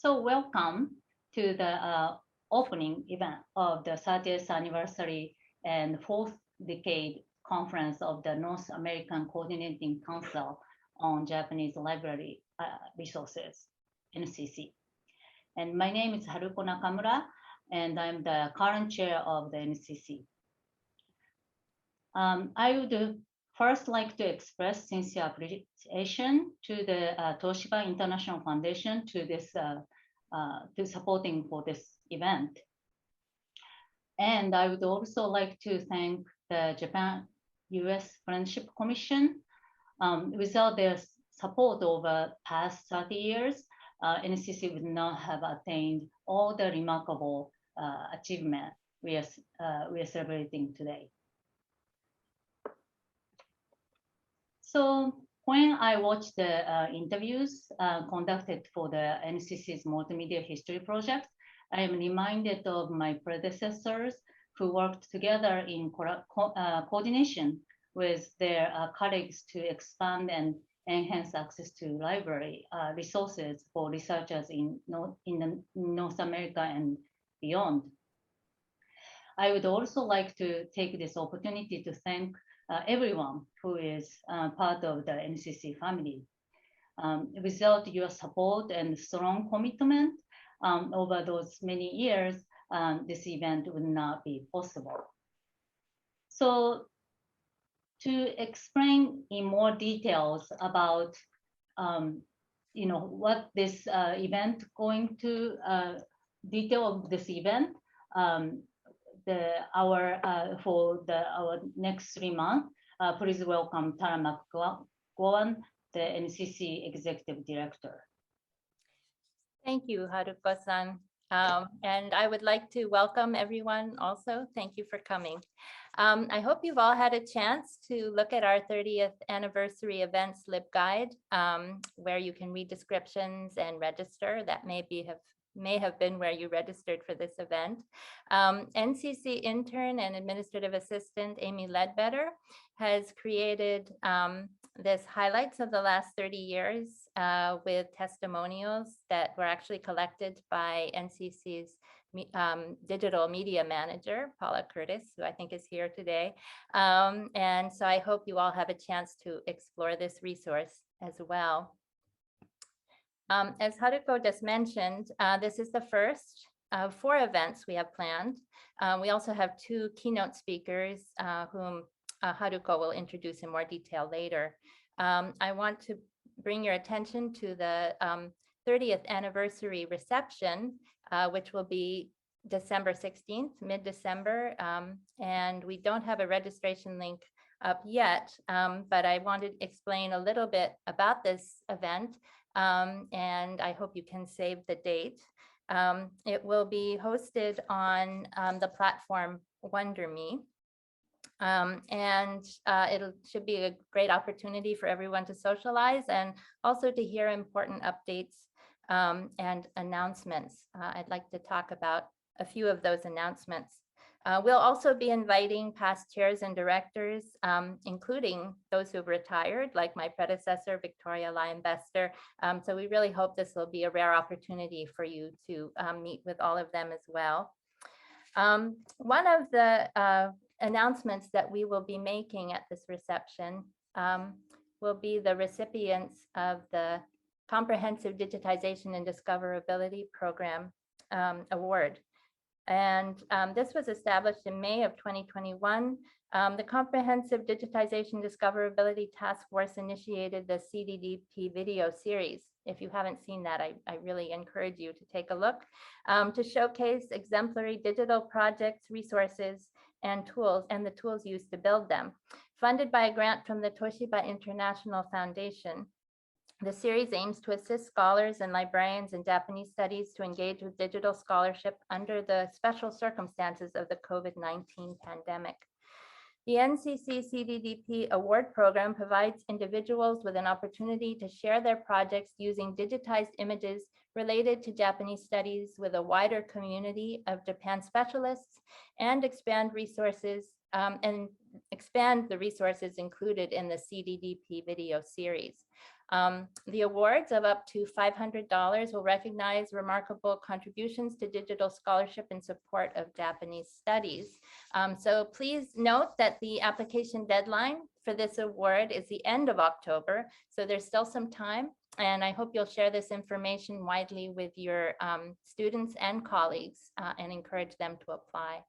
So welcome to the opening event of the 30th anniversary and fourth decade conference of the North American Coordinating Council on Japanese Library Resources, NCC. And my name is Haruko Nakamura, and I'm the current chair of the NCC. I would first like to express sincere appreciation to the Toshiba International Foundation to supporting for this event. And I would also like to thank the Japan-US Friendship Commission. Without their support over past 30 years, NCC would not have attained all the remarkable achievement we are celebrating today. So when I watched the interviews conducted for the NCC's multimedia history project, I am reminded of my predecessors who worked together in coordination with their colleagues to expand and enhance access to library resources for researchers in North America and beyond. I would also like to take this opportunity to thank everyone who is part of the NCC family. Without your support and strong commitment over those many years, this event would not be possible. So to explain in more details about what this event going to detail of this event, our next 3 months, please welcome Tara McGowan, the NCC Executive Director. Thank you, Haruko-san. And I would like to welcome everyone also. Thank you for coming. I hope you've all had a chance to look at our 30th anniversary events LibGuide, where you can read descriptions and register. That may have been where you registered for this event. NCC intern and administrative assistant Amy Ledbetter has created this highlights of the last 30 years with testimonials that were actually collected by NCC's digital media manager, Paula Curtis, who I think is here today. And so I hope you all have a chance to explore this resource as well. As Haruko just mentioned, this is the first of 4 events we have planned. We also have 2 keynote speakers whom Haruko will introduce in more detail later. I want to bring your attention to the 30th anniversary reception, which will be December 16th, mid-December, and we don't have a registration link up yet, but I wanted to explain a little bit about this event. And I hope you can save the date. It will be hosted on the platform WonderMe. And it should be a great opportunity for everyone to socialize and also to hear important updates and announcements. I'd like to talk about a few of those announcements. We'll also be inviting past chairs and directors, including those who've retired, like my predecessor, Victoria Lyon-Bester. So we really hope this will be a rare opportunity for you to meet with all of them as well. One of the announcements that we will be making at this reception will be the recipients of the Comprehensive Digitization and Discoverability Program Award. And this was established in May of 2021. The Comprehensive Digitization Discoverability Task Force initiated the CDDP video series. If you haven't seen that, I really encourage you to take a look to showcase exemplary digital projects, resources, and tools, and the tools used to build them. Funded by a grant from the Toshiba International Foundation, the series aims to assist scholars and librarians in Japanese studies to engage with digital scholarship under the special circumstances of the COVID-19 pandemic. The NCC CDDP Award Program provides individuals with an opportunity to share their projects using digitized images related to Japanese studies with a wider community of Japan specialists and expand the resources included in the CDDP video series. The awards of up to $500 will recognize remarkable contributions to digital scholarship in support of Japanese studies. So please note that the application deadline for this award is the end of October, so there's still some time, and I hope you'll share this information widely with your students and colleagues and encourage them to apply.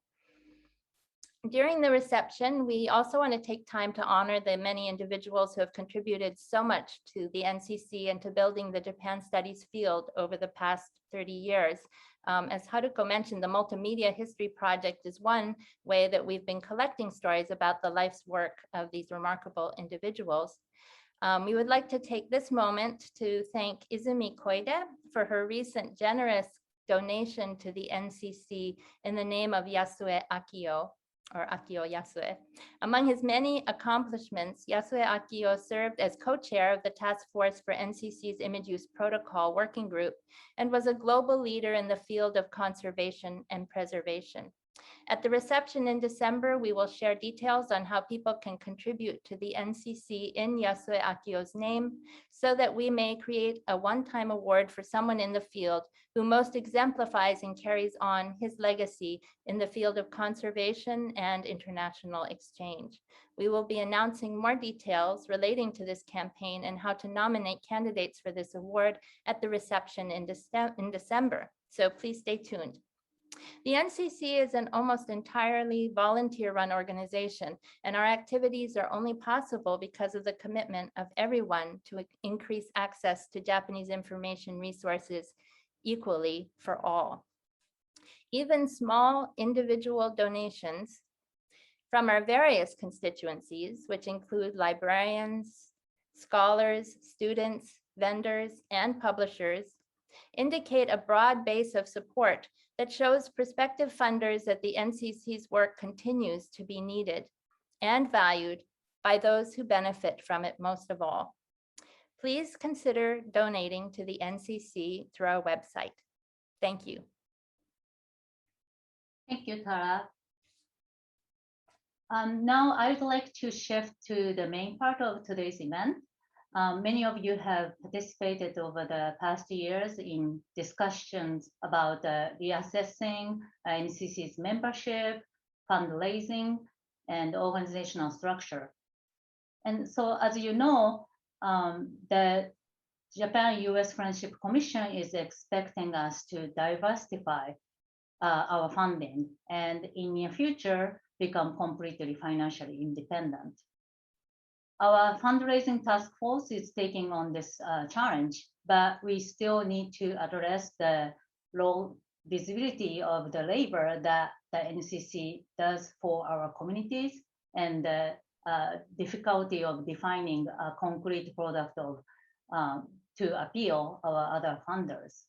During the reception, we also want to take time to honor the many individuals who have contributed so much to the NCC and to building the Japan Studies field over the past 30 years. As Haruko mentioned, the Multimedia History Project is one way that we've been collecting stories about the life's work of these remarkable individuals. We would like to take this moment to thank Izumi Koide for her recent generous donation to the NCC in the name of Yasue Akio, or Akio Yasue. Among his many accomplishments, Yasue Akio served as co-chair of the Task Force for NCC's Image Use Protocol Working Group and was a global leader in the field of conservation and preservation. At the reception in December, we will share details on how people can contribute to the NCC in Yasue Akio's name so that we may create a one-time award for someone in the field who most exemplifies and carries on his legacy in the field of conservation and international exchange. We will be announcing more details relating to this campaign and how to nominate candidates for this award at the reception in December. So please stay tuned. The NCC is an almost entirely volunteer-run organization, and our activities are only possible because of the commitment of everyone to increase access to Japanese information resources equally for all. Even small individual donations from our various constituencies, which include librarians, scholars, students, vendors, and publishers, indicate a broad base of support that shows prospective funders that the NCC's work continues to be needed and valued by those who benefit from it most of all. Please consider donating to the NCC through our website. Thank you. Thank you, Tara. Now I would like to shift to the main part of today's event. Many of you have participated over the past years in discussions about reassessing NCC's membership, fundraising, and organizational structure. And so, as you know, the Japan-US Friendship Commission is expecting us to diversify our funding and in the near future become completely financially independent. Our fundraising task force is taking on this challenge, but we still need to address the low visibility of the labor that the NCC does for our communities and the difficulty of defining a concrete product of, to appeal our other funders.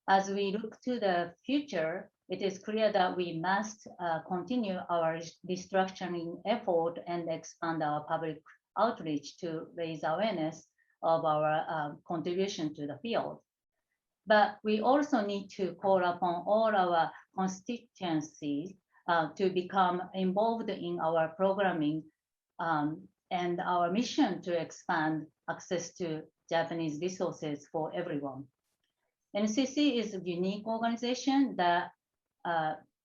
As we look to the future, it is clear that we must continue our restructuring effort and expand our public outreach to raise awareness of our contribution to the field. But we also need to call upon all our constituencies to become involved in our programming and our mission to expand access to Japanese resources for everyone. NCC is a unique organization that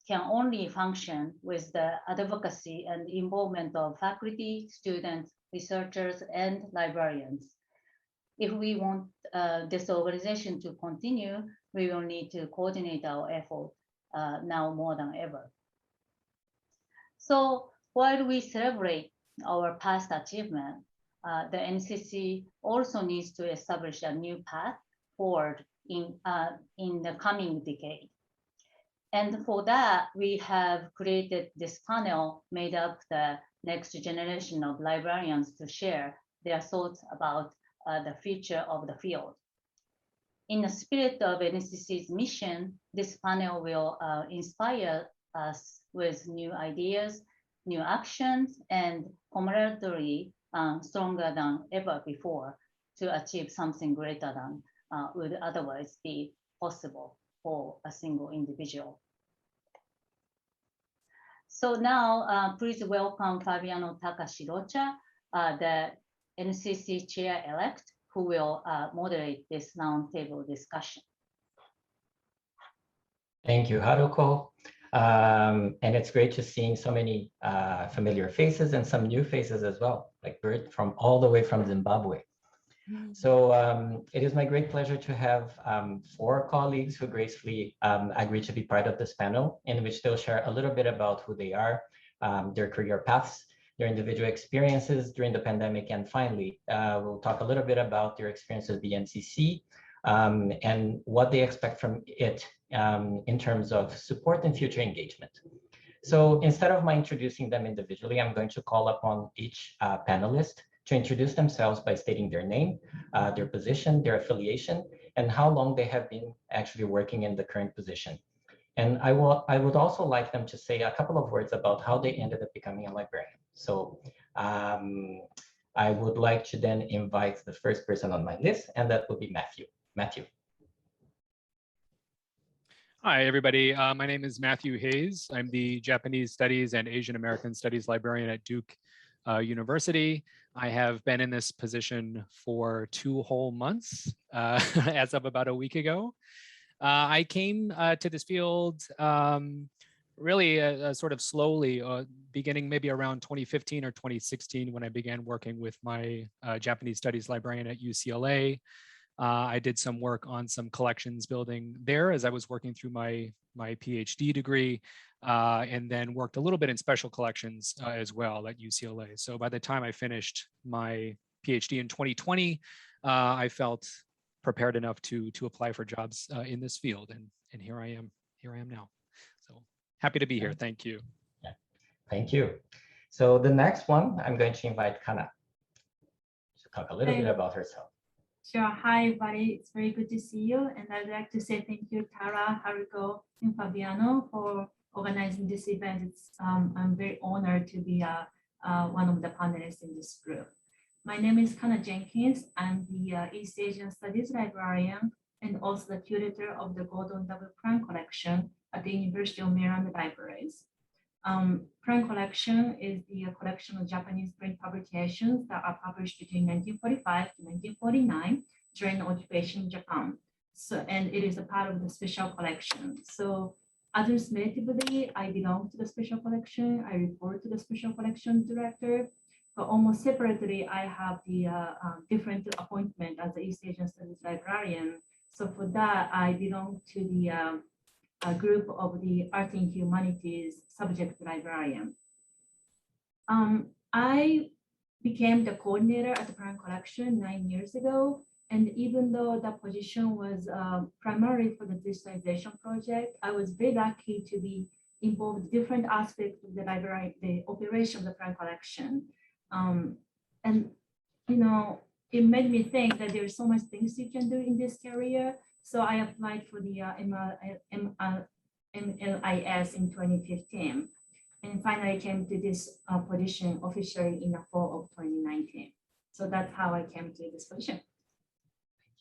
can only function with the advocacy and involvement of faculty, students, researchers, and librarians. If we want this organization to continue, we will need to coordinate our effort now more than ever. So while we celebrate our past achievement, the NCC also needs to establish a new path forward in the coming decade. And for that, we have created this panel made up the next generation of librarians to share their thoughts about the future of the field. In the spirit of NCC's mission, this panel will inspire us with new ideas, new actions, and camaraderie stronger than ever before to achieve something greater than would otherwise be possible for a single individual. So now, please welcome Fabiano Takashi Rocha, the NCC chair-elect, who will moderate this roundtable discussion. Thank you, Haruko. And it's great to see so many familiar faces and some new faces as well, like Bert from all the way from Zimbabwe. So it is my great pleasure to have 4 colleagues who gracefully agreed to be part of this panel, in which they'll share a little bit about who they are, their career paths, their individual experiences during the pandemic, and finally, we'll talk a little bit about their experience with the NCC and what they expect from it in terms of support and future engagement. So instead of my introducing them individually, I'm going to call upon each panelist to introduce themselves by stating their name, their position, their affiliation, and how long they have been actually working in the current position. And I would also like them to say a couple of words about how they ended up becoming a librarian. So I would like to then invite the first person on my list, and that would be Matthew. Matthew. Hi, everybody. My name is Matthew Hayes. I'm the Japanese Studies and Asian American Studies librarian at Duke University. I have been in this position for 2 whole months, as of about a week ago. I came to this field really sort of slowly, beginning maybe around 2015 or 2016 when I began working with my Japanese Studies librarian at UCLA. I did some work on some collections building there as I was working through my PhD degree, and then worked a little bit in special collections as well at UCLA. So by the time I finished my PhD in 2020, I felt prepared enough to apply for jobs in this field, and here I am now. So happy to be here. Thank you. Yeah. Thank you. So the next one, I'm going to invite Kana to talk a little bit about herself. Sure. Hi, everybody. It's very good to see you. And I'd like to say thank you, Tara, Haruko, and Fabiano for organizing this event. I'm very honored to be one of the panelists in this group. My name is Kana Jenkins. I'm the East Asian Studies librarian and also the curator of the Gordon W. Prime Collection at the University of Maryland Libraries. Prime Collection is the collection of Japanese print publications that are published between 1945 to 1949 during the occupation of Japan. So, and it is a part of the special collection. So administratively, I belong to the special collection. I report to the special collection director, but almost separately, I have the different appointment as the East Asian Studies librarian. So for that, I belong to the a group of the art and humanities subject librarian. I became the coordinator at the Prime Collection 9 years ago. And even though that position was primarily for the digitalization project, I was very lucky to be involved in different aspects of the library, the operation of the Prime Collection. And, you know, it made me think that there's so much things you can do in this career. So I applied for the MLIS in 2015, and finally came to this position officially in the fall of 2019. So that's how I came to this position.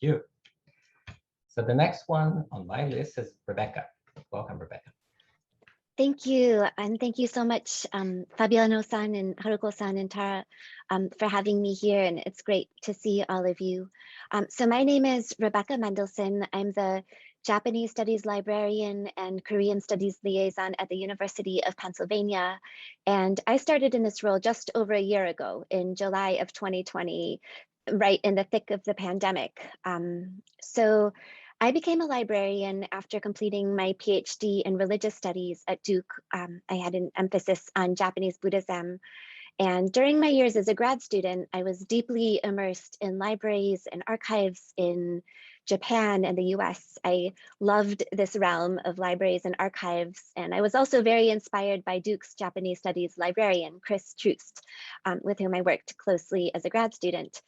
Thank you. So the next one on my list is Rebecca. Welcome, Rebecca. Thank you. And thank you so much, Fabiano-san and Haruko-san and Tara, for having me here. And it's great to see all of you. So my name is Rebecca Mendelson. I'm the Japanese Studies Librarian and Korean Studies Liaison at the University of Pennsylvania. And I started in this role just over a year ago in July of 2020, right in the thick of the pandemic. So I became a librarian after completing my PhD in religious studies at Duke. I had an emphasis on Japanese Buddhism. And during my years as a grad student, I was deeply immersed in libraries and archives in Japan and the US. I loved this realm of libraries and archives. And I was also very inspired by Duke's Japanese Studies librarian, Chris Troost, with whom I worked closely as a grad student.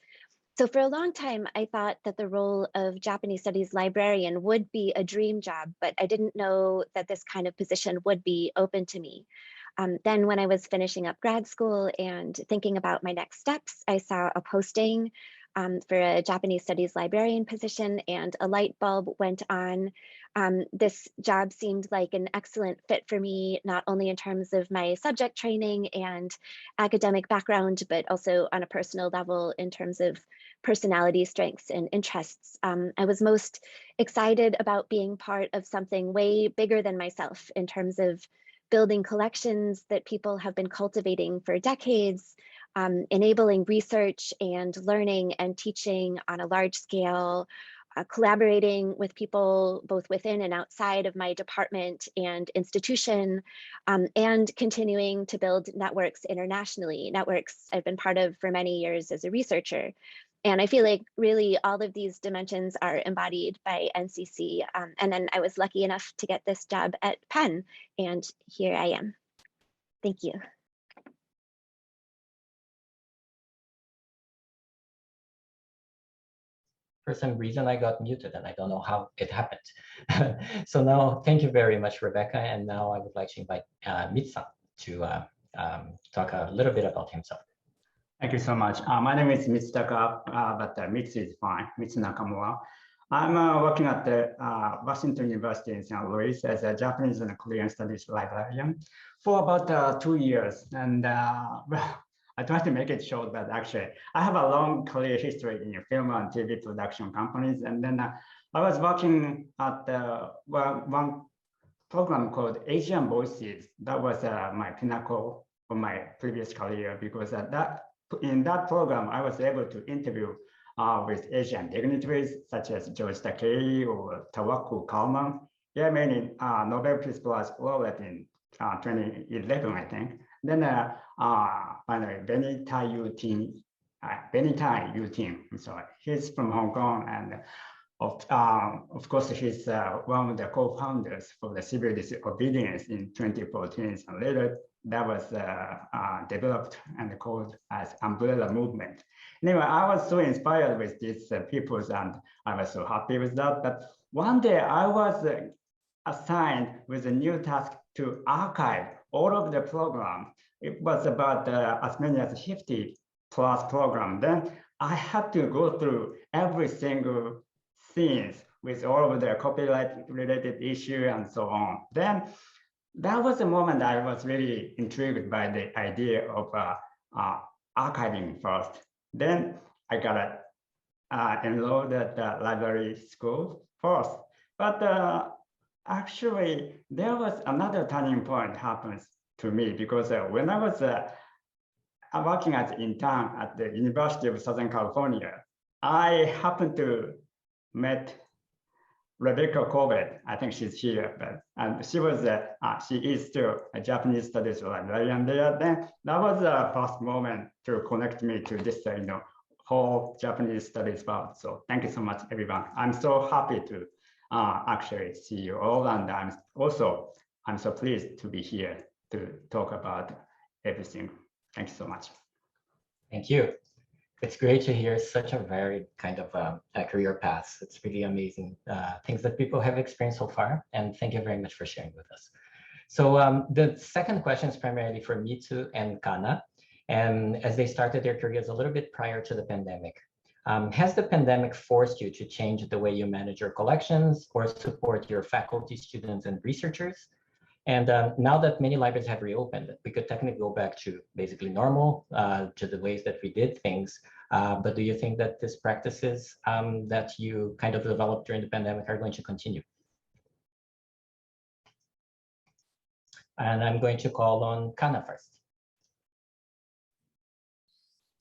So for a long time, I thought that the role of Japanese Studies librarian would be a dream job, but I didn't know that this kind of position would be open to me. Then when I was finishing up grad school and thinking about my next steps, I saw a posting for a Japanese studies librarian position, and a light bulb went on. This job seemed like an excellent fit for me, not only in terms of my subject training and academic background, but also on a personal level in terms of personality strengths and interests. I was most excited about being part of something way bigger than myself in terms of building collections that people have been cultivating for decades, enabling research and learning and teaching on a large scale, collaborating with people both within and outside of my department and institution, and continuing to build networks internationally, networks I've been part of for many years as a researcher. And I feel like really all of these dimensions are embodied by NCC. And then I was lucky enough to get this job at Penn, and here I am. Thank you. For some reason, I got muted and I don't know how it happened. So now, thank you very much, Rebecca. And now I would like to invite Mitsan to talk a little bit about himself. Thank you so much. My name is Mitsutaka, but Mitsu is fine. Mitsu Nakamura. I'm working at the Washington University in St. Louis as a Japanese and Korean studies librarian for about 2 years. And well, I try to make it short, but actually I have a long career history in film and TV production companies. And then I was working at one program called Asian Voices. That was my pinnacle of my previous career, because in that program, I was able to interview with Asian dignitaries such as George Takei or Tawaku Kalman. There are many Nobel Peace Prize laureate in 2011, I think. Then finally, Benny Yu Ting, I'm sorry, he's from Hong Kong, and of course, he's one of the co-founders for the civil disobedience in 2014, and later that was developed and called as umbrella movement. Anyway, I was so inspired with these peoples, and I was so happy with that. But one day I was assigned with a new task to archive all of the program. It was about as many as 50 plus program. Then I had to go through every single scenes with all of the copyright related issue and so on. Then that was the moment I was really intrigued by the idea of archiving first. Then I got enrolled at the library school first. But actually, there was another turning point happens to me, because when I was working as an intern at the University of Southern California, I happened to met Rebecca Corbett. I think she's here, but and she is still a Japanese studies librarian there. Then that was the first moment to connect me to this, whole Japanese studies world. So thank you so much, everyone. I'm so happy to actually see you all, and I'm so pleased to be here to talk about everything. Thank you so much. Thank you. It's great to hear such a varied kind of career path. It's really amazing things that people have experienced so far. And thank you very much for sharing with us. So the second question is primarily for Mitsu and Kana. And as they started their careers a little bit prior to the pandemic, has the pandemic forced you to change the way you manage your collections or support your faculty, students, and researchers? And now that many libraries have reopened, we could technically go back to basically normal, to the ways that we did things. But do you think that these practices that you kind of developed during the pandemic are going to continue? And I'm going to call on Kana first.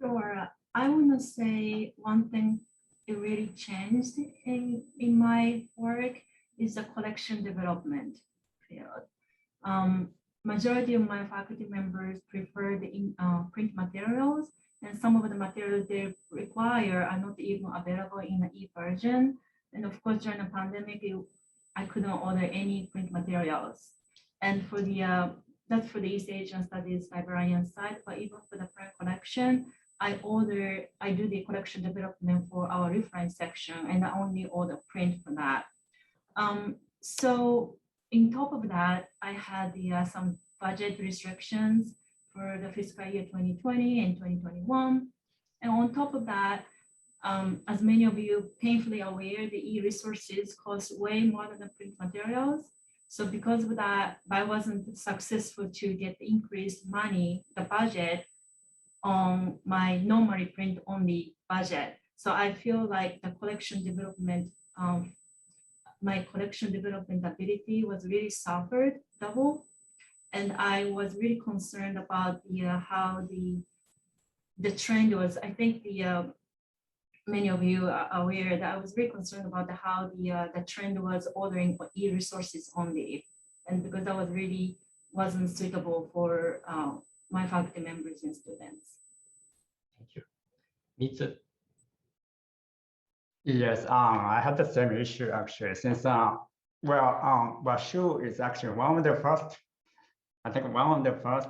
Sure. I want to say one thing that really changed in my work is the collection development field. Majority of my faculty members prefer the print materials, and some of the materials they require are not even available in the e-version. And of course, during the pandemic, I couldn't order any print materials. And for the that's for the East Asian Studies librarian side, but even for the print collection, I do the collection development for our reference section, and I only order print for that. So in top of that, I had some budget restrictions for the fiscal year 2020 and 2021. And on top of that, as many of you painfully aware, the e-resources cost way more than the print materials. So because of that, I wasn't successful to get the increased money, the budget on my normally print only budget. So I feel like the collection development, my collection development ability was really suffered double. And I was really concerned about how the trend was. I think many of you are aware that I was very concerned about how the trend was ordering e-resources only, and because that was really wasn't suitable for my faculty members and students. Thank you. Mitsu. Yes, I had the same issue actually, since WashU is actually one of the first, I think one of the first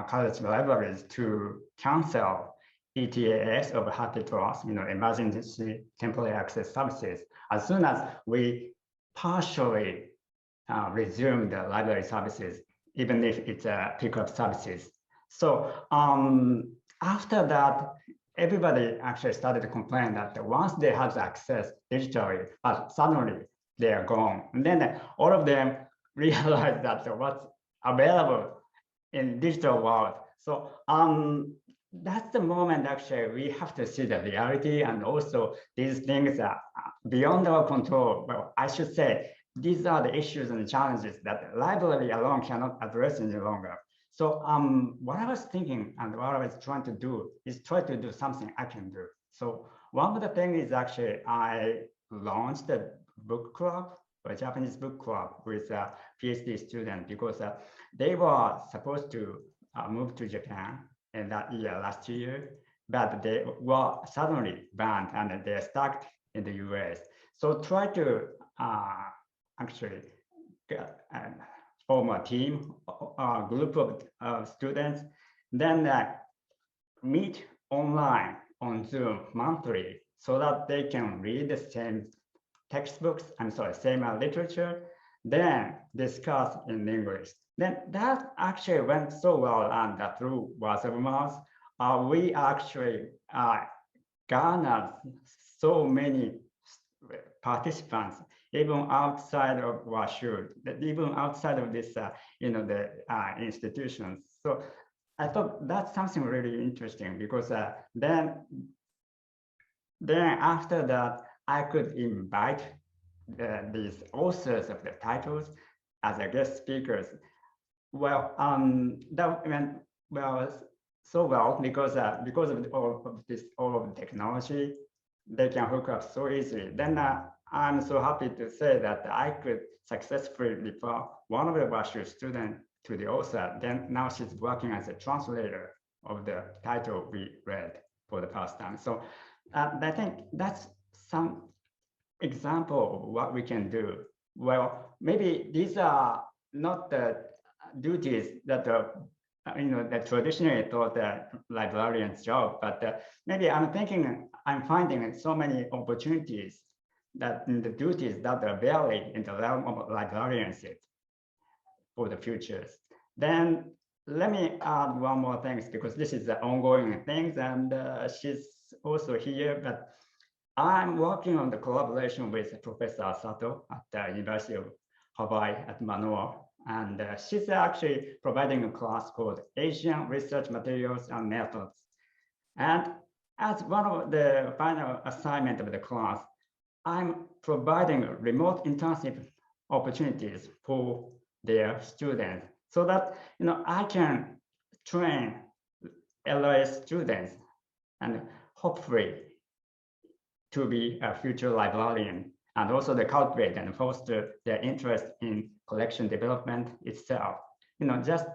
college libraries to cancel ETAS of HTTOS, emergency temporary access services, as soon as we partially resume the library services, even if it's pickup services. So after that, everybody actually started to complain that once they had access digitally, but suddenly they are gone. And then all of them realized that what's available in digital world. So that's the moment actually we have to see the reality, and also these things are beyond our control. Well, I should say these are the issues and challenges that the library alone cannot address any longer. So what I was thinking and what I was trying to do is try to do something I can do. So one of the things is actually I launched a book club, a Japanese book club with a PhD student, because they were supposed to move to Japan in that year, last year, but they were suddenly banned and they're stuck in the US. So try to actually form a team, a group of students, then meet online on Zoom monthly so that they can read the same textbooks, same literature, then discuss in English. Then that actually went so well, and through word of mouth, we actually garnered so many participants, even outside of WashU, even outside of this, the institutions. So I thought that's something really interesting, because then after that, I could invite these authors of the titles as a guest speakers. Well, that went so well because of all of the technology, they can hook up so easily. Then I'm so happy to say that I could successfully refer one of the WashU students to the author. Then now she's working as a translator of the title we read for the first time. So I think that's some example of what we can do. Well, maybe these are not the duties that that traditionally thought the librarian's job, but maybe I'm finding so many opportunities that in the duties that are barely in the realm of librarianship for the futures. Then let me add one more thing, because this is the ongoing things, and she's also here, but I'm working on the collaboration with Professor Sato at the University of Hawaii at Manoa. And she's actually providing a class called Asian Research Materials and Methods. And as one of the final assignment of the class, I'm providing remote internship opportunities for their students, so that I can train LIS students and hopefully to be a future librarian, and also to cultivate and foster their interest in collection development itself, just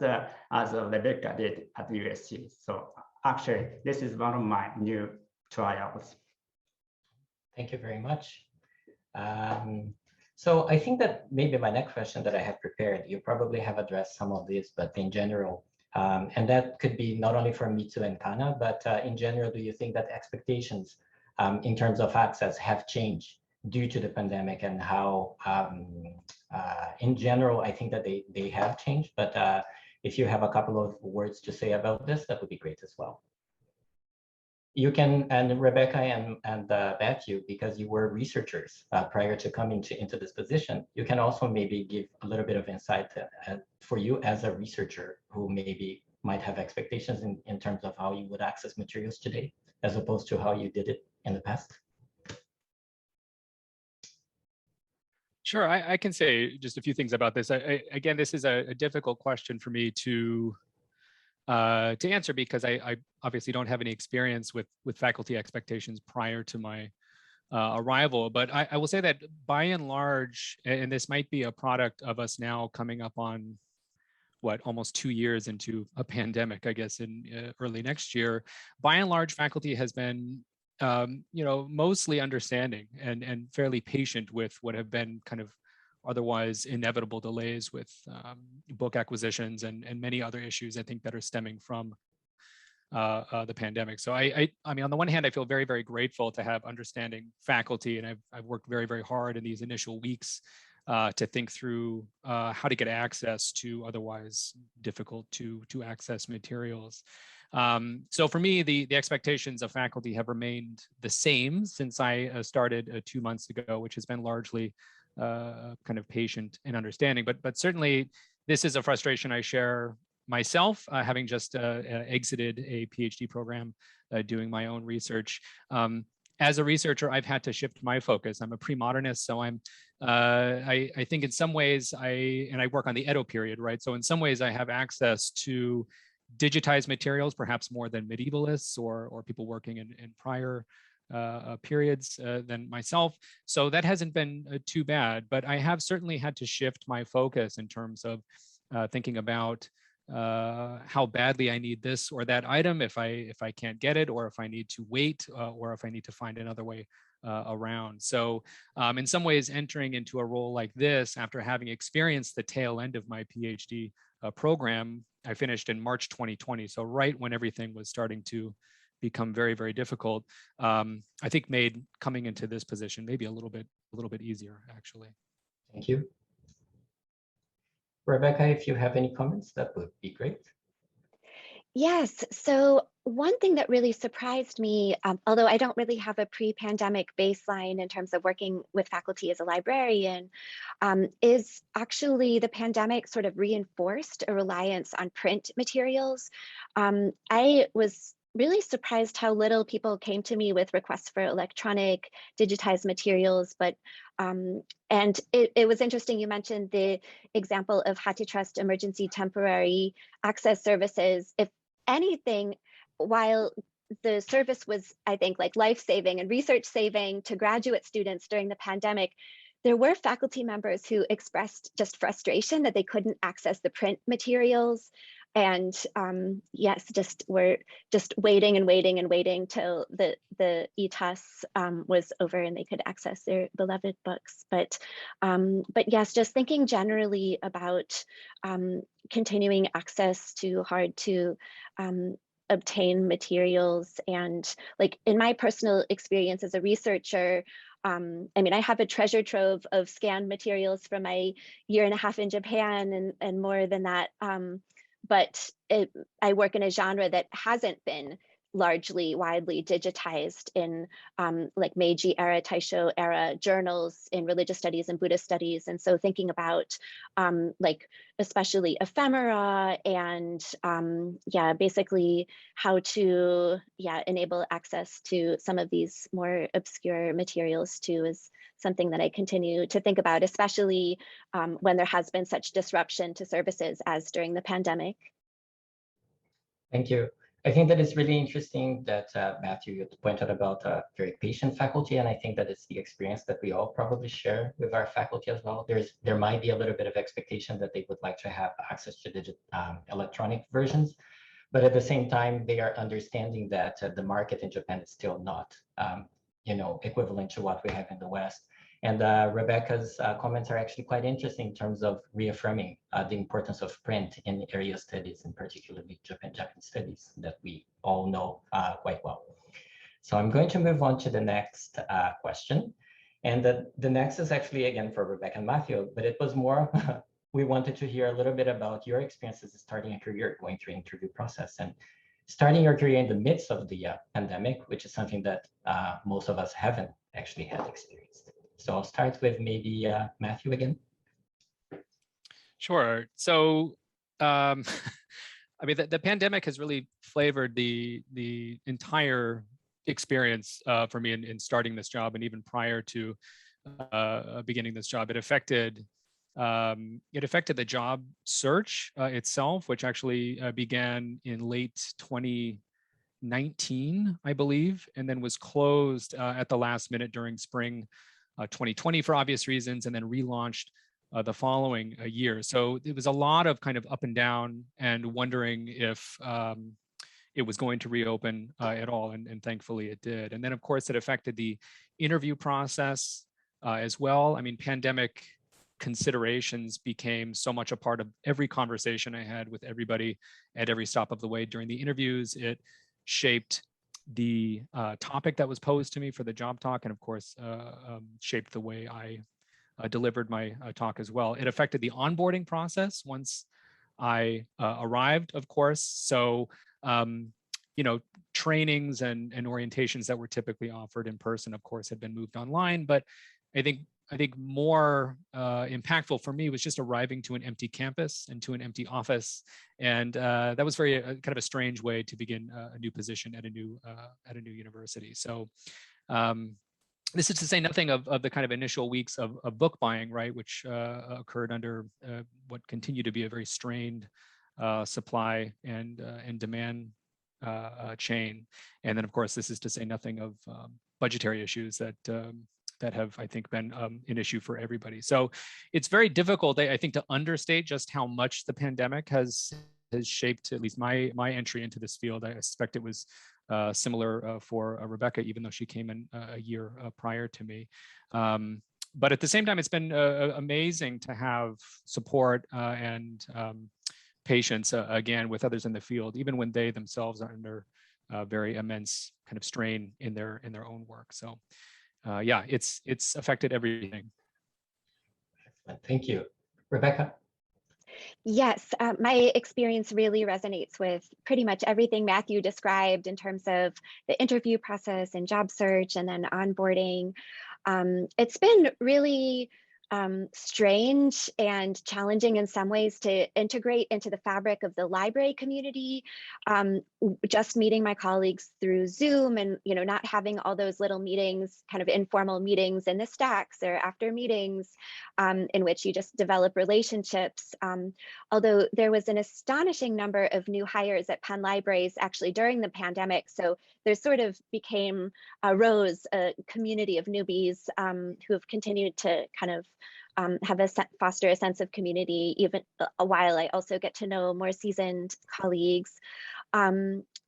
as Rebecca did at USC. So actually, this is one of my new trials. Thank you very much. So I think that maybe my next question that I have prepared, you probably have addressed some of these, but in general, and that could be not only for Mitsu and Kana, but in general, do you think that expectations in terms of access have changed due to the pandemic, and how in general, I think that they have changed, but if you have a couple of words to say about this, that would be great as well. you can, and Rebecca and Matthew, because you were researchers prior to coming into this position, you can also maybe give a little bit of insight for you as a researcher who maybe might have expectations in terms of how you would access materials today, as opposed to how you did it in the past. Sure, I can say just a few things about this. Again, this is a difficult question for me to answer because I obviously don't have any experience with faculty expectations prior to my arrival. But I will say that by and large, and this might be a product of us now coming up on what, almost 2 years into a pandemic, I guess, in early next year, by and large, faculty has been mostly understanding and fairly patient with what have been kind of otherwise inevitable delays with book acquisitions and many other issues, I think, that are stemming from the pandemic. So I mean, on the one hand, I feel very, very grateful to have understanding faculty, and I've worked very, very hard in these initial weeks to think through how to get access to otherwise difficult to access materials. So for me, the expectations of faculty have remained the same since I started 2 months ago, which has been largely kind of patient and understanding. But certainly, this is a frustration I share myself, having just exited a PhD program, doing my own research. As a researcher, I've had to shift my focus. I'm a pre-modernist, so I think in some ways I work on the Edo period, right? So in some ways I have access to digitized materials, perhaps more than medievalists or people working in prior periods than myself. So that hasn't been too bad, but I have certainly had to shift my focus in terms of thinking about how badly I need this or that item if I can't get it, or if I need to wait, or if I need to find another way around. So in some ways, entering into a role like this after having experienced the tail end of my PhD program, I finished in March 2020. So right when everything was starting to become very, very difficult, I think made coming into this position maybe a little bit easier, actually. Thank you. Rebecca, if you have any comments, that would be great. Yes, so one thing that really surprised me, although I don't really have a pre-pandemic baseline in terms of working with faculty as a librarian, is actually the pandemic sort of reinforced a reliance on print materials. I was really surprised how little people came to me with requests for electronic digitized materials, but and it was interesting, you mentioned the example of HathiTrust emergency temporary access services. If anything, while the service was, I think, like life-saving and research-saving to graduate students during the pandemic, there were faculty members who expressed just frustration that they couldn't access the print materials. And yes, were just waiting and waiting and waiting till the ETAS was over and they could access their beloved books. But yes, just thinking generally about continuing access to hard to obtain materials. And like in my personal experience as a researcher, I mean, I have a treasure trove of scanned materials from my 1.5 years in Japan and more than that. But I work in a genre that hasn't been largely widely digitized in like Meiji era, Taisho era journals in religious studies and Buddhist studies. And so thinking about like especially ephemera and basically how to enable access to some of these more obscure materials too is something that I continue to think about, especially when there has been such disruption to services as during the pandemic. Thank you. I think that it's really interesting that Matthew, you pointed about very patient faculty, and I think that it's the experience that we all probably share with our faculty as well. There might be a little bit of expectation that they would like to have access to electronic versions, but at the same time, they are understanding that the market in Japan is still not, equivalent to what we have in the West. And Rebecca's comments are actually quite interesting in terms of reaffirming the importance of print in area studies, and particularly Japanese studies that we all know quite well. So I'm going to move on to the next question. And the next is actually, again, for Rebecca and Matthew, but it was more, we wanted to hear a little bit about your experiences starting a career, going through an interview process. And starting your career in the midst of the pandemic, which is something that most of us haven't actually had experienced. So I'll start with maybe Matthew again. Sure. So, I mean, the pandemic has really flavored the entire experience for me in starting this job, and even prior to beginning this job. It affected the job search itself, which actually began in late 2019, I believe, and then was closed at the last minute during spring 2020 for obvious reasons, and then relaunched the following year. So it was a lot of kind of up and down and wondering if it was going to reopen at all, and thankfully it did. And then of course it affected the interview process as well. I mean, pandemic considerations became so much a part of every conversation I had with everybody at every stop of the way during the interviews. It shaped the topic that was posed to me for the job talk, and of course shaped the way I delivered my talk as well. It affected the onboarding process once I arrived, of course. So, you know, trainings and orientations that were typically offered in person, of course, had been moved online. But I think more impactful for me was just arriving to an empty campus and to an empty office, and that was very kind of a strange way to begin a new position at a new university. So. This is to say nothing of the kind of initial weeks of book buying, right, which occurred under what continued to be a very strained supply and demand chain. And then, of course, this is to say nothing of budgetary issues that have, I think, been an issue for everybody. So it's very difficult, I think, to understate just how much the pandemic has shaped at least my entry into this field. I suspect it was similar for Rebecca, even though she came in a year prior to me. But at the same time, it's been amazing to have support and patience again with others in the field, even when they themselves are under very immense kind of strain in their own work. So yeah, it's affected everything. Excellent. Thank you. Rebecca? Yes, my experience really resonates with pretty much everything Matthew described in terms of the interview process and job search and then onboarding. It's been really strange and challenging in some ways to integrate into the fabric of the library community. Just meeting my colleagues through Zoom and not having all those little meetings, kind of informal meetings in the stacks or after meetings in which you just develop relationships. Although there was an astonishing number of new hires at Penn Libraries actually during the pandemic. So there sort of arose a community of newbies who have continued to kind of foster a sense of community even while I also get to know more seasoned colleagues.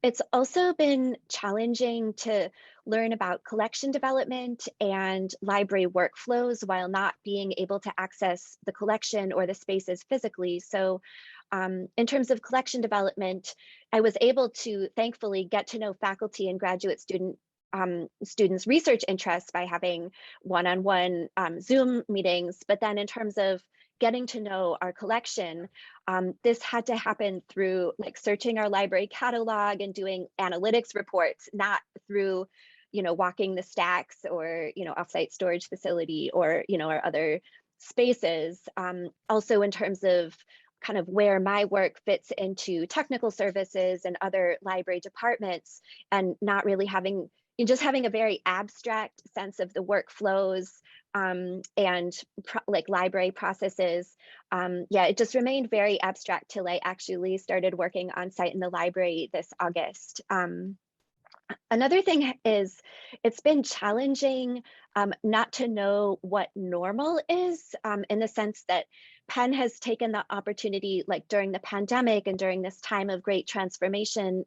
It's also been challenging to learn about collection development and library workflows while not being able to access the collection or the spaces physically. So in terms of collection development, I was able to thankfully get to know faculty and graduate students' research interests by having one-on-one Zoom meetings. But then in terms of getting to know our collection, this had to happen through searching our library catalog and doing analytics reports, not through walking the stacks or offsite storage facility or our other spaces. Also in terms of kind of where my work fits into technical services and other library departments, and not really having a very abstract sense of the workflows and library processes. Yeah, it just remained very abstract till I actually started working on site in the library this August. Another thing is it's been challenging not to know what normal is in the sense that Penn has taken the opportunity during the pandemic and during this time of great transformation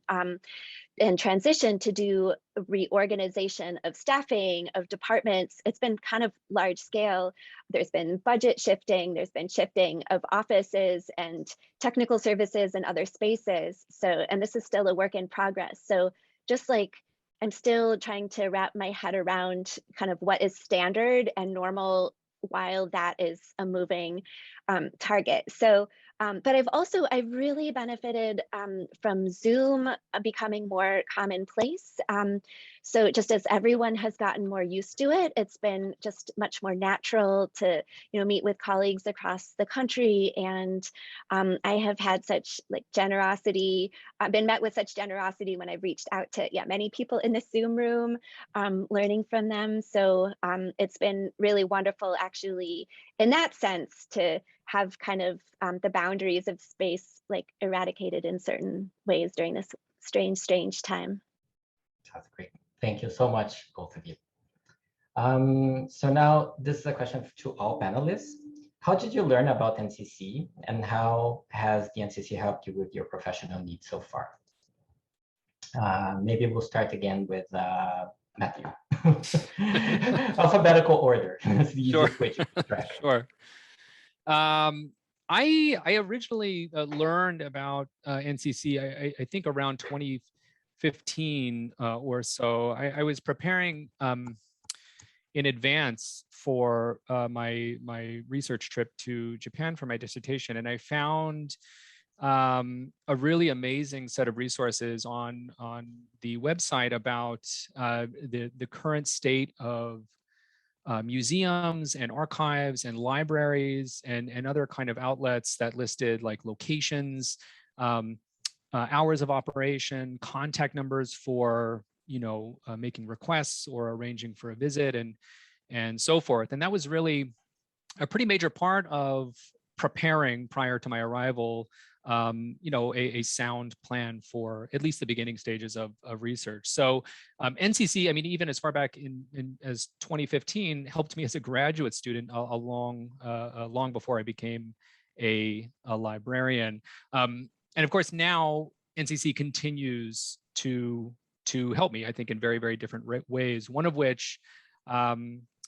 and transition to do reorganization of staffing, of departments. It's been kind of large scale. There's been budget shifting, there's been shifting of offices and technical services and other spaces. So, and this is still a work in progress. So just I'm still trying to wrap my head around kind of what is standard and normal while that is a moving target. So But I've really benefited from Zoom becoming more commonplace. So just as everyone has gotten more used to it, it's been just much more natural to, meet with colleagues across the country. And I have had such generosity. I've been met with such generosity when I've reached out to many people in the Zoom room, learning from them. So it's been really wonderful, actually, in that sense, to have kind of the boundaries of space eradicated in certain ways during this strange time. That's great. Thank you so much, both of you. So now this is a question to all panelists. How did you learn about NCC, and how has the NCC helped you with your professional needs so far? Maybe we'll start again with Matthew. Alphabetical order. That's the easiest way to keep track. Sure. I originally learned about NCC, I think around 2015 or so. I was preparing in advance for my research trip to Japan for my dissertation, and I found a really amazing set of resources on the website about the current state of museums and archives and libraries and other kind of outlets that listed locations, hours of operation, contact numbers for making requests or arranging for a visit, and so forth. And that was really a pretty major part of preparing prior to my arrival, a sound plan for at least the beginning stages of research. So NCC, I mean, even as far back as 2015, helped me as a graduate student long before I became a librarian. And of course, now NCC continues to help me, I think, in very, very different ways, one of which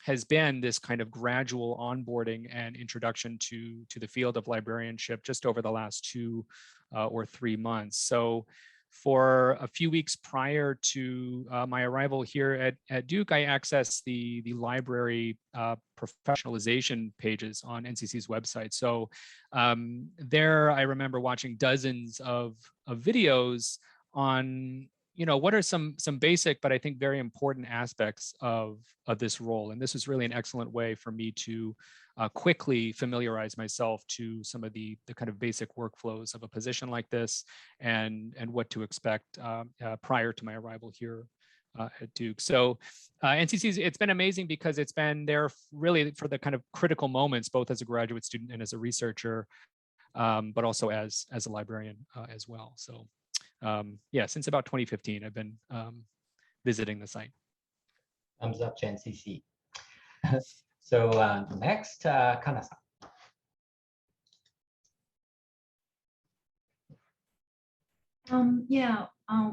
has been this kind of gradual onboarding and introduction to the field of librarianship just over the last 2 or 3 months. So for a few weeks prior to my arrival here at Duke, I accessed the library professionalization pages on NCC's website. So there I remember watching dozens of videos on what are some basic, but I think very important aspects of this role. And this was really an excellent way for me to quickly familiarize myself to some of the kind of basic workflows of a position like this, and what to expect prior to my arrival here at Duke. So NCC, it's been amazing because it's been there really for the kind of critical moments, both as a graduate student and as a researcher, but also as a librarian as well. So yeah, since about 2015, I've been visiting the site. Thumbs up to NCC. So next, Kana-san.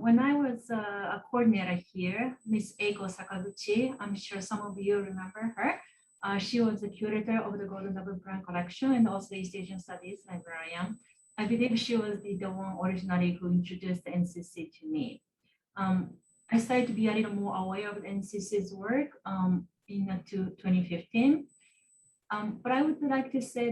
When I was a coordinator here, Miss Eiko Sakaguchi, I'm sure some of you remember her. She was the curator of the Golden Double Brand collection and also the East Asian Studies librarian. I believe she was the one originally who introduced the NCC to me. I started to be a little more aware of the NCC's work in 2015. But I would like to say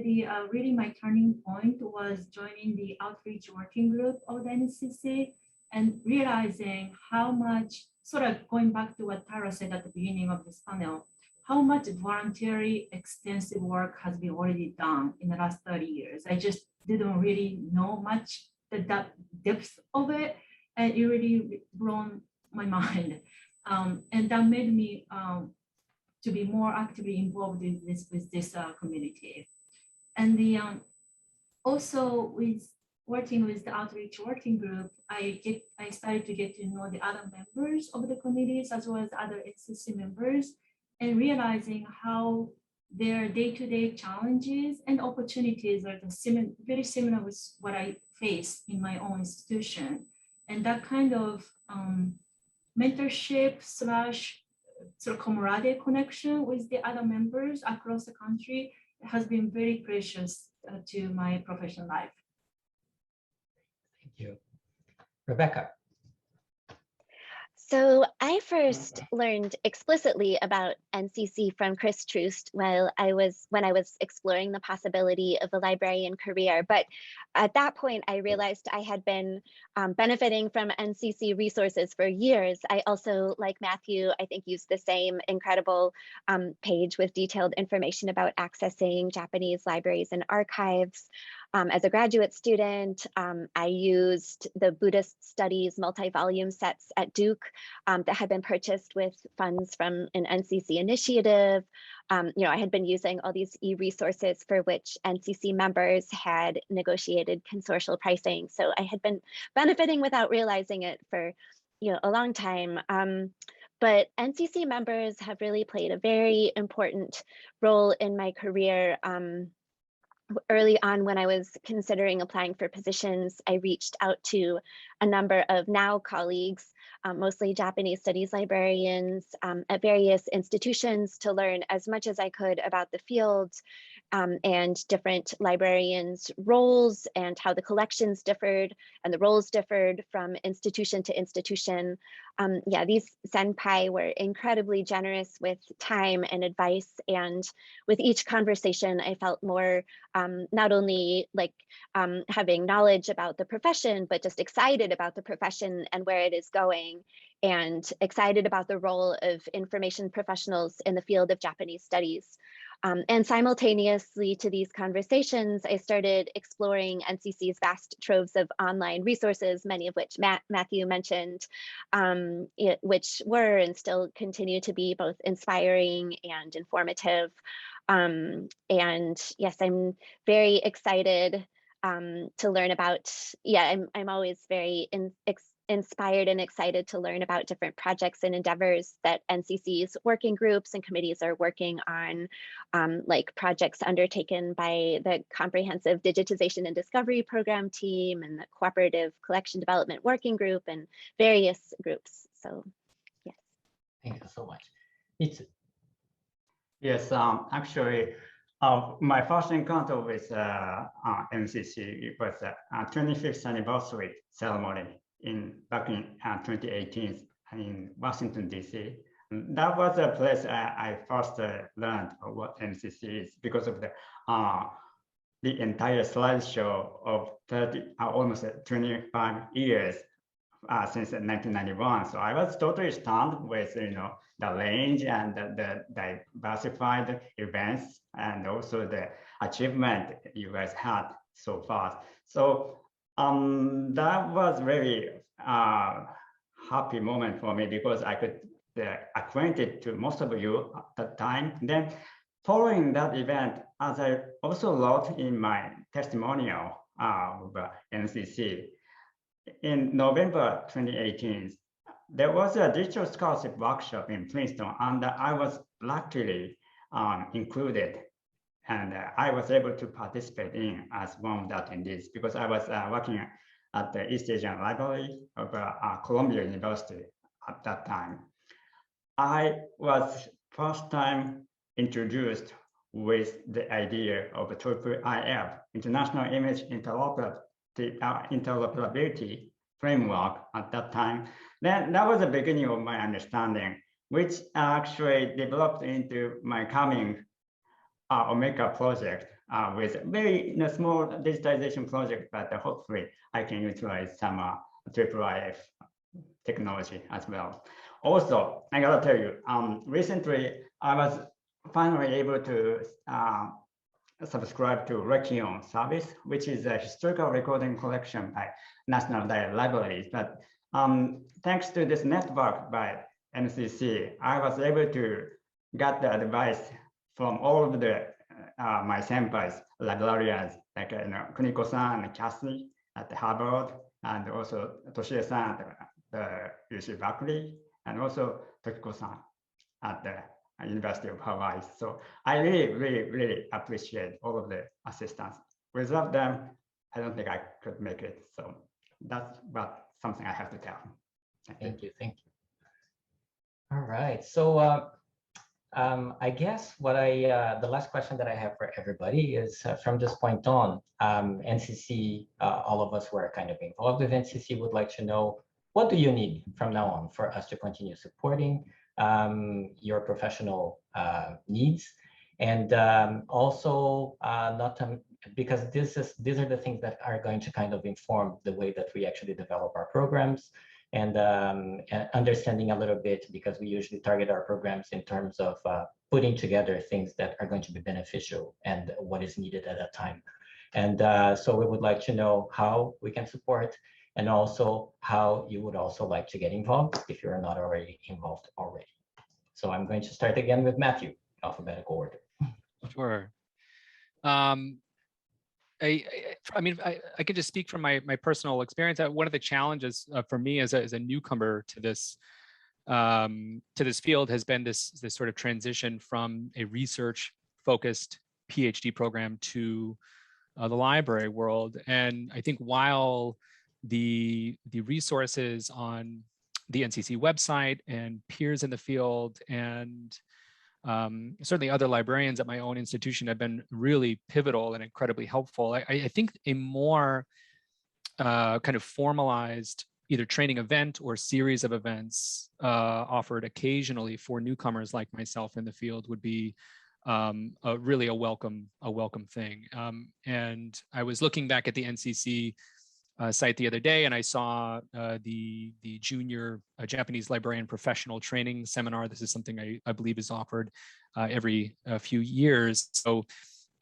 really my turning point was joining the outreach working group of the NCC and realizing how much, sort of going back to what Tara said at the beginning of this panel, how much voluntary extensive work has been already done in the last 30 years. I just didn't really know much the depth of it, and it really blown my mind. And that made me to be more actively involved in with this community. And also with working with the outreach working group, I started to get to know the other members of the committees as well as other NCC members, and realizing how their day-to-day challenges and opportunities are very similar with what I face in my own institution. And that kind of mentorship / sort of camaraderie connection with the other members across the country has been very precious to my professional life. Thank you. Rebecca. So I first learned explicitly about NCC from Chris Troost when I was exploring the possibility of a librarian career. But at that point, I realized I had been benefiting from NCC resources for years. I also, like Matthew, I think used the same incredible page with detailed information about accessing Japanese libraries and archives. As a graduate student, I used the Buddhist studies multi-volume sets at Duke that had been purchased with funds from an NCC initiative. I had been using all these e-resources for which NCC members had negotiated consortial pricing. So I had been benefiting without realizing it for a long time. But NCC members have really played a very important role in my career. Early on, when I was considering applying for positions, I reached out to a number of now colleagues, mostly Japanese studies librarians at various institutions, to learn as much as I could about the field and different librarians' roles and how the collections differed and the roles differed from institution to institution. These senpai were incredibly generous with time and advice, and with each conversation, I felt more not only like having knowledge about the profession, but just excited about the profession and where it is going, and excited about the role of information professionals in the field of Japanese studies. And simultaneously to these conversations, I started exploring NCC's vast troves of online resources, many of which Matthew mentioned, which were and still continue to be both inspiring and informative. And yes, I'm very excited to learn about, I'm always very inspired and excited to learn about different projects and endeavors that NCC's working groups and committees are working on, like projects undertaken by the Comprehensive Digitization and Discovery Program team and the Cooperative Collection Development Working Group and various groups. So, yes. Thank you so much. It's Yes, actually, my first encounter with NCC was the 25th anniversary ceremony back in 2018 in Washington, D.C. That was a place I first learned what NCC is because of the entire slideshow of almost 25 years since 1991. So I was totally stunned with the range and the diversified events and also the achievement you guys had so far. So that was very happy moment for me because I could acquainted to most of you at that time. Then following that event, as I also wrote in my testimonial of NCC, in November 2018, there was a digital scholarship workshop in Princeton, and I was luckily included, and I was able to participate in as one of the attendees because I was working at the East Asian Library of Columbia University at that time. I was first time introduced with the idea of a IIF, International Image Interoperability Framework at that time. Then that was the beginning of my understanding, which actually developed into my coming Omeka project with very small digitization project, but hopefully I can utilize some IIIF technology as well. Also, I gotta tell you, recently I was finally able to subscribe to Rekion service, which is a historical recording collection by National Libraries. But thanks to this network by NCC, I was able to get the advice from all of the my senpais, librarians, like Kuniko-san and Cassie at Harvard, and also Toshie-san at the UC Berkeley, and also Tokiko-san at the University of Hawaii. So I really appreciate all of the assistance. Without them, I don't think I could make it. So that's something I have to tell. Thank you. All right. So I guess the last question that I have for everybody is from this point on, NCC, all of us who are kind of involved with NCC would like to know what do you need from now on for us to continue supporting your professional needs? And also not to, because these are the things that are going to kind of inform the way that we actually develop our programs, and understanding a little bit, because we usually target our programs in terms of putting together things that are going to be beneficial and what is needed at that time. And so we would like to know how we can support, and also how you would also like to get involved if you're not already involved already. So I'm going to start again with Matthew, alphabetical order. Sure. I mean, I can just speak from my personal experience. One of the challenges for me as a newcomer to this field has been this sort of transition from a research-focused PhD program to the library world. And I think while the resources on the NCC website and peers in the field and certainly other librarians at my own institution have been really pivotal and incredibly helpful, I think a more kind of formalized either training event or series of events offered occasionally for newcomers like myself in the field would be really a welcome thing. And I was looking back at the NCC site the other day, and I saw the junior Japanese librarian professional training seminar. This is something I believe is offered every few years. So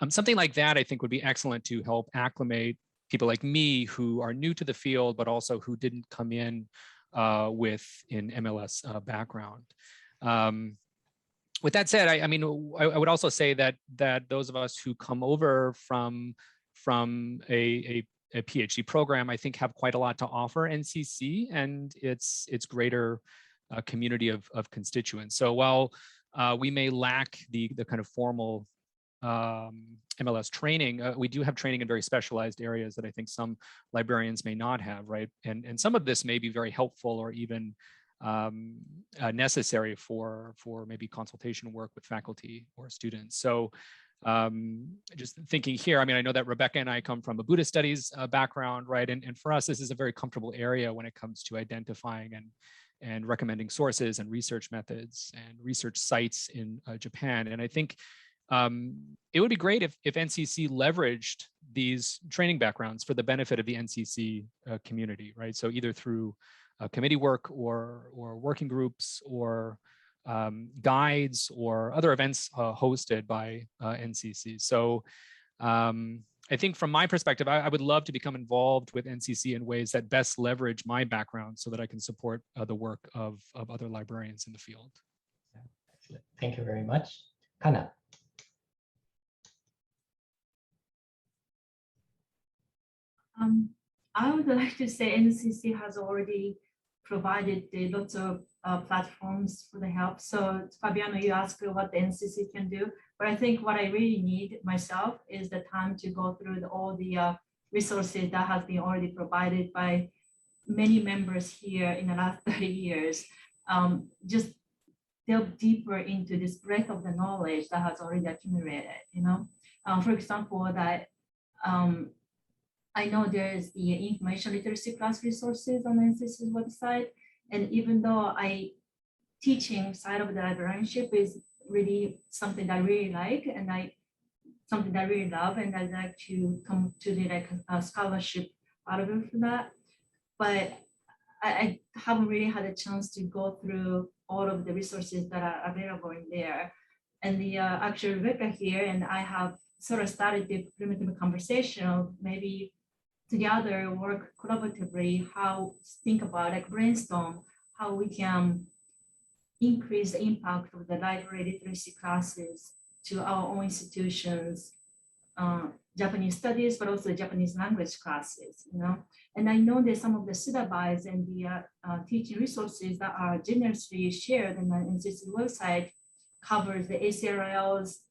something like that I think would be excellent to help acclimate people like me who are new to the field, but also who didn't come in with an MLS background. With that said, I mean, I would also say that those of us who come over from a PhD program, I think, have quite a lot to offer NCC and its greater community of constituents. So while we may lack the kind of formal MLS training, we do have training in very specialized areas that I think some librarians may not have, right? And some of this may be very helpful or even necessary for maybe consultation work with faculty or students. So just thinking here, I mean, I know that Rebecca and I come from a Buddhist studies background, right? And for us, this is a very comfortable area when it comes to identifying and recommending sources and research methods and research sites in Japan. And I think it would be great if NCC leveraged these training backgrounds for the benefit of the NCC community, right? So either through committee work or working groups or guides or other events hosted by NCC. So I think from my perspective, I would love to become involved with NCC in ways that best leverage my background so that I can support the work of other librarians in the field. Excellent. Thank you very much. Kana. I would like to say NCC has already provided lots of platforms for the help. So Fabiano, you asked what the NCC can do, but I think what I really need myself is the time to go through all the resources that has been already provided by many members here in the last 30 years. Just delve deeper into this breadth of the knowledge that has already accumulated, you know? For example, that I know there is the information literacy class resources on the NCC's website. And even though teaching side of the librarianship is really something that I really like, and something that I really love, and I'd like to come to the scholarship out of it for that. But I haven't really had a chance to go through all of the resources that are available in there. And the actually Rebecca here and I have sort of started the primitive conversation of maybe together work collaboratively, think about like brainstorm how we can increase the impact of the library literacy classes to our own institutions, Japanese studies, but also Japanese language classes, you know. And I know that some of the syllabi and the teaching resources that are generously shared on the NCC website covers the ACRL's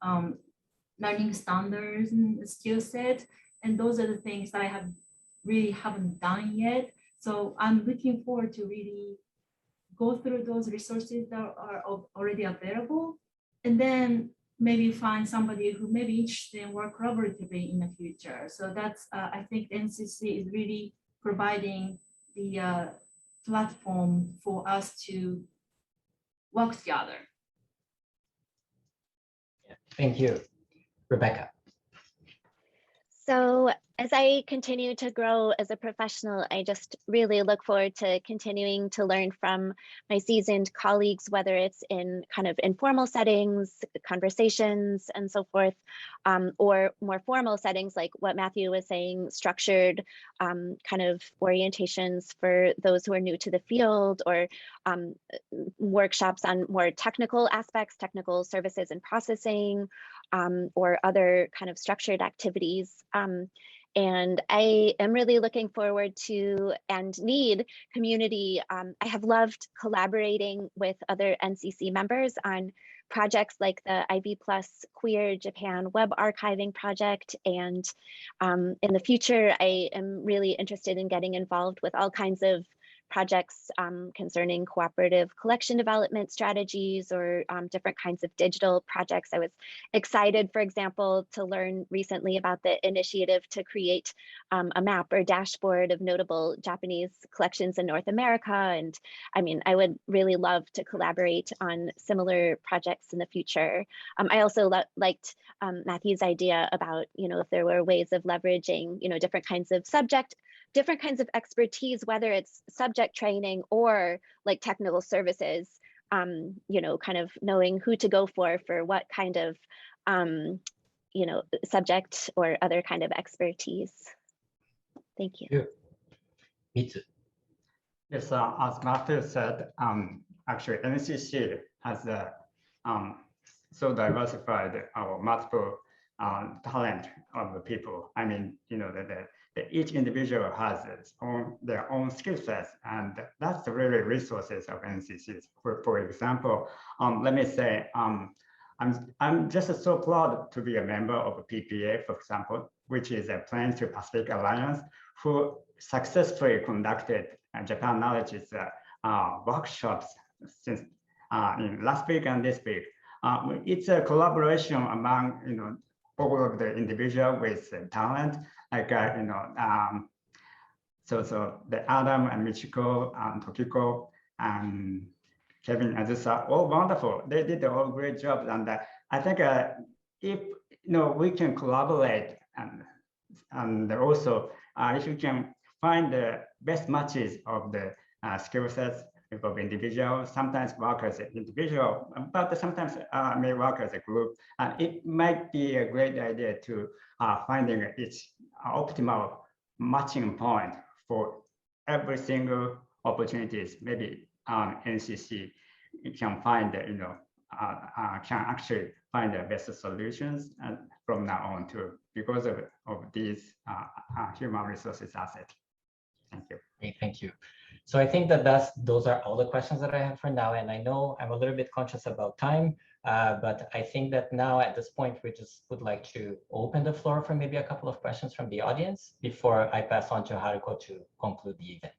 learning standards and skill set. And those are the things that I haven't done yet. So I'm looking forward to really go through those resources that are already available, and then maybe find somebody who may be interested in work collaboratively in the future. So that's, I think NCC is really providing the platform for us to work together. Thank you. Rebecca. So as I continue to grow as a professional, I just really look forward to continuing to learn from my seasoned colleagues, whether it's in kind of informal settings, conversations, and so forth, or more formal settings like what Matthew was saying, structured kind of orientations for those who are new to the field, or workshops on more technical aspects, technical services and processing, or other kind of structured activities. And I am really looking forward to and need community. I have loved collaborating with other NCC members on projects like the IV Plus Queer Japan Web Archiving Project. And in the future, I am really interested in getting involved with all kinds of projects concerning cooperative collection development strategies or different kinds of digital projects. I was excited, for example, to learn recently about the initiative to create a map or dashboard of notable Japanese collections in North America. And I mean, I would really love to collaborate on similar projects in the future. I also liked Matthew's idea about, if there were ways of leveraging, different kinds of expertise, whether it's subject training or like technical services, kind of knowing who to go for what kind of, subject or other kind of expertise. Thank you. Mitsu. Yes, as Matthew said, actually NCC has so diversified our multiple talent of the people. I mean, that each individual has their own skill sets, and that's the really resources of NCC. For example, let me say, I'm just so proud to be a member of PPA, for example, which is a Plan to Pacific Alliance, who successfully conducted Japan Knowledge workshops since in last week and this week. It's a collaboration among all of the individual with talent, like so the Adam and Michiko and Tokiko and Kevin and Azusa, all wonderful. They did all great jobs, and I think if we can collaborate and also if we can find the best matches of the skill sets of individuals, sometimes work as an individual, but sometimes may work as a group. And it might be a great idea to finding its optimal matching point for every single opportunities. Maybe NCC can find, can actually find the best solutions and from now on too, because of these human resources assets. Thank you. Great, thank you. So I think those are all the questions that I have for now. And I know I'm a little bit conscious about time, but I think that now at this point, we just would like to open the floor for maybe a couple of questions from the audience before I pass on to Haruko to conclude the event.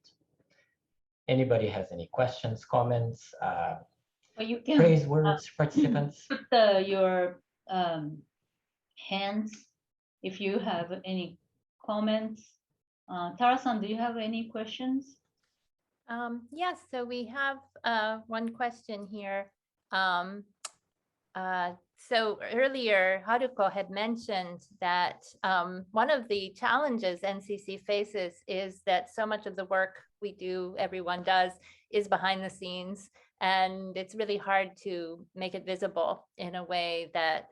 Anybody has any questions, comments, you can, praise words, participants? Put your hands if you have any comments. Tara-san, do you have any questions? Yes, so we have one question here. So earlier, Haruko had mentioned that one of the challenges NCC faces is that so much of the work we do, everyone does, is behind the scenes. And it's really hard to make it visible in a way that,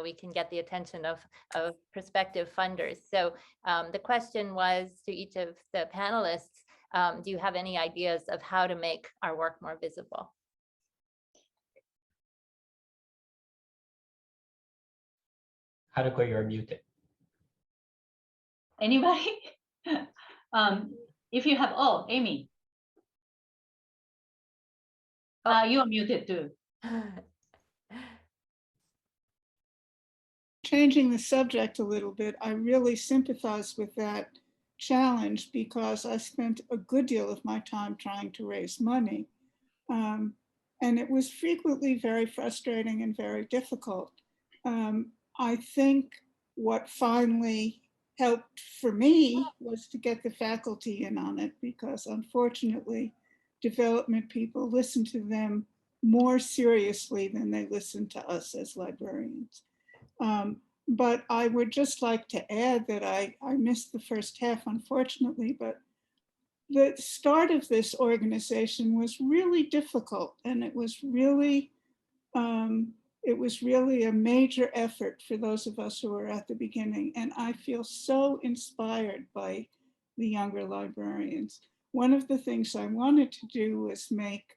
we can get the attention of prospective funders. So the question was to each of the panelists, do you have any ideas of how to make our work more visible? Haruko, you're muted. Anybody? If you have, Amy. You are muted too. Changing the subject a little bit, I really sympathize with that challenge because I spent a good deal of my time trying to raise money. And it was frequently very frustrating and very difficult. I think what finally helped for me was to get the faculty in on it, because unfortunately, development people listen to them more seriously than they listen to us as librarians. But I would just like to add that I missed the first half, unfortunately, but the start of this organization was really difficult, and it was really a major effort for those of us who were at the beginning. And I feel so inspired by the younger librarians. One of the things I wanted to do was make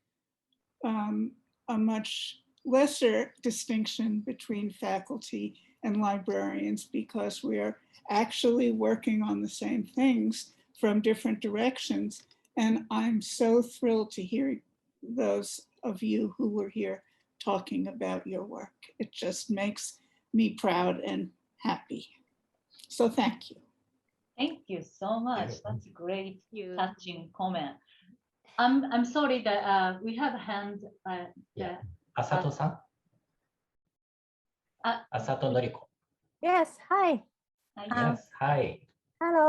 a much lesser distinction between faculty and librarians, because we're actually working on the same things from different directions. And I'm so thrilled to hear those of you who were here talking about your work. It just makes me proud and happy. So thank you. Thank you so much. That's a great, You. touching comment. I'm sorry that we have a hand. Yeah. Asato-san? Asato Noriko. Yes, hi. Yes, hi. Hello.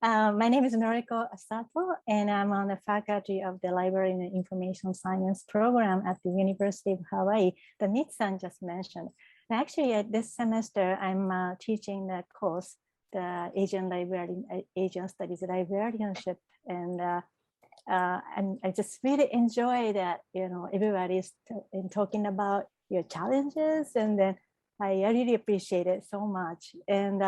My name is Noriko Asato, and I'm on the faculty of the Library and Information Science program at the University of Hawaii that Mitsan just mentioned. And actually, this semester, I'm teaching the course, the Asian Studies Librarianship, and I just really enjoy that, everybody's talking about your challenges, and then I really appreciate it so much. And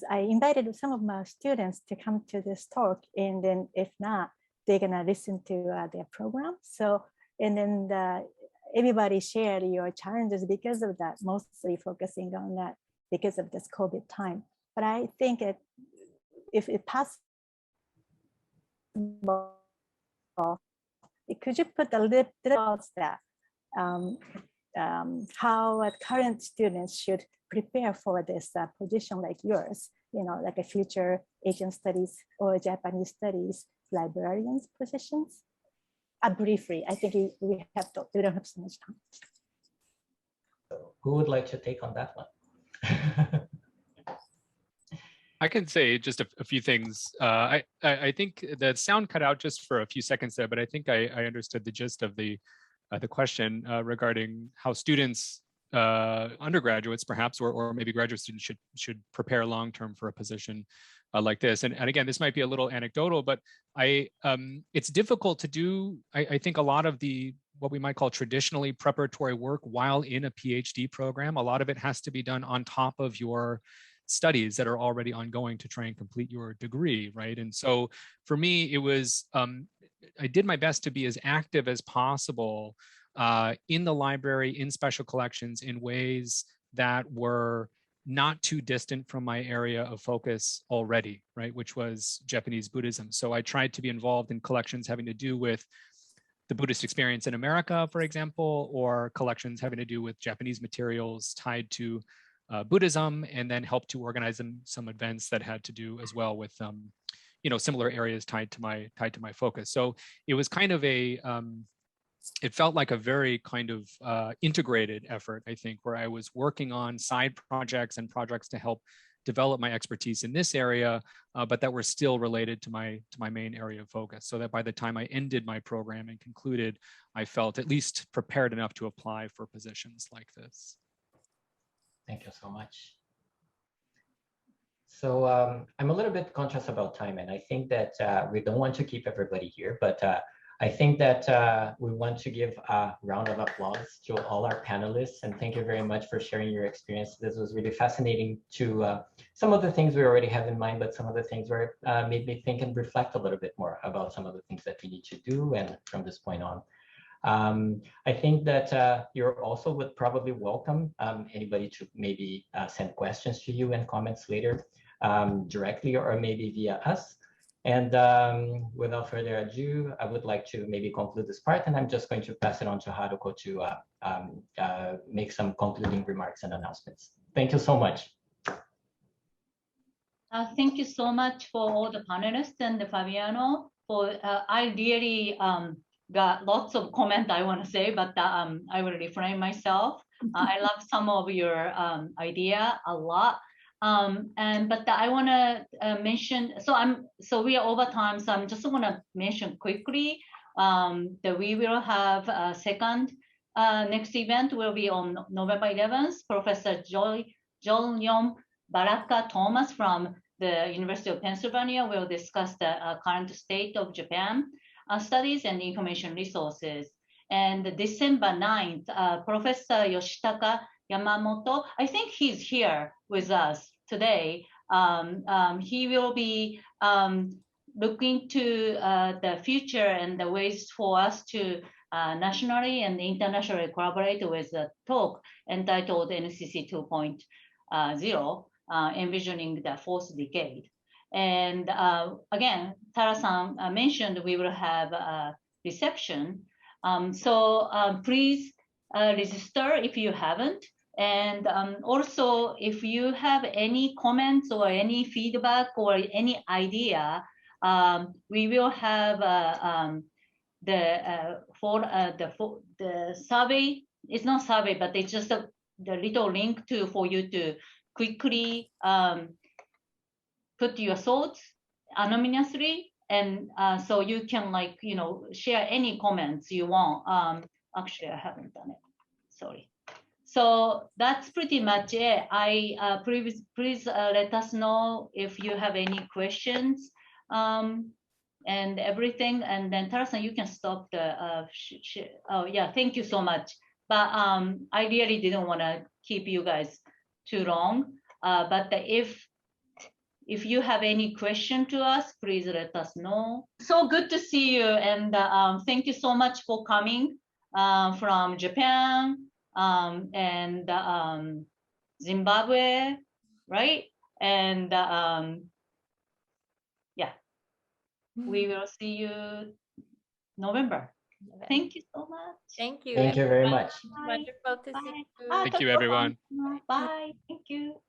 I invited some of my students to come to this talk, and then if not, they're gonna listen to their program. So, and then everybody shared your challenges because of that, mostly focusing on that because of this COVID time. But I think if it possible, could you put a little about that? How current students should prepare for this position like yours, like a future Asian studies or Japanese studies librarians positions? Briefly, I think we don't have so much time. So who would like to take on that one? I can say just a few things. I think the sound cut out just for a few seconds there, but I think I understood the gist of the question regarding how students, undergraduates perhaps, or maybe graduate students should prepare long-term for a position like this. And again, this might be a little anecdotal, but it's difficult to do, I think, a lot of the what we might call traditionally preparatory work while in a PhD program. A lot of it has to be done on top of your studies that are already ongoing to try and complete your degree, right? And so for me, it was, I did my best to be as active as possible in the library, in special collections, in ways that were not too distant from my area of focus already, right? Which was Japanese Buddhism. So I tried to be involved in collections having to do with the Buddhist experience in America, for example, or collections having to do with Japanese materials tied to Buddhism, and then help to organize some events that had to do as well with similar areas tied to my focus. So it was kind of a it felt like a very kind of integrated effort, I think, where I was working on side projects and projects to help develop my expertise in this area, but that were still related to my main area of focus, so that by the time I ended my program and concluded, I felt at least prepared enough to apply for positions like this. Thank you so much. So I'm a little bit conscious about time, and I think that we don't want to keep everybody here, but I think that we want to give a round of applause to all our panelists, and thank you very much for sharing your experience. This was really fascinating to some of the things we already have in mind, but some of the things were made me think and reflect a little bit more about some of the things that we need to do and from this point on. I think that you also would probably welcome anybody to maybe send questions to you and comments later directly or maybe via us. And without further ado, I would like to maybe conclude this part, and I'm just going to pass it on to Haruko to make some concluding remarks and announcements. Thank you so much. Thank you so much for all the panelists and Fabiano. I really got lots of comments I want to say, but I will refrain myself. I love some of your idea a lot. But I want to mention. So we are over time. So I'm just want to mention quickly that we will have a second next event will be on November 11th. Professor Jolyon Baraka Thomas from the University of Pennsylvania will discuss the current state of Japan studies and information resources. And December 9th, Professor Yoshitaka Yamamoto, I think he's here with us today. He will be looking to the future and the ways for us to nationally and internationally collaborate with a talk entitled NCC 2.0, envisioning the fourth decade. And again, Tara-san mentioned we will have a reception. Please register if you haven't. And also, if you have any comments or any feedback or any idea, we will have the survey. It's not survey, but it's just the little link for you to quickly put your thoughts anonymously, and so you can share any comments you want. Actually, I haven't done it. Sorry. So that's pretty much it. Please let us know if you have any questions and everything. And then Tara-san, you can stop the. Oh yeah, thank you so much. But I really didn't want to keep you guys too long. But if you have any question to us, please let us know. So good to see you, and thank you so much for coming from Japan and Zimbabwe, right? And yeah, we will see you November. Thank you so much. Thank you. Thank you very much. Wonderful to see you. Bye. Thank you, everyone. Bye. Thank you.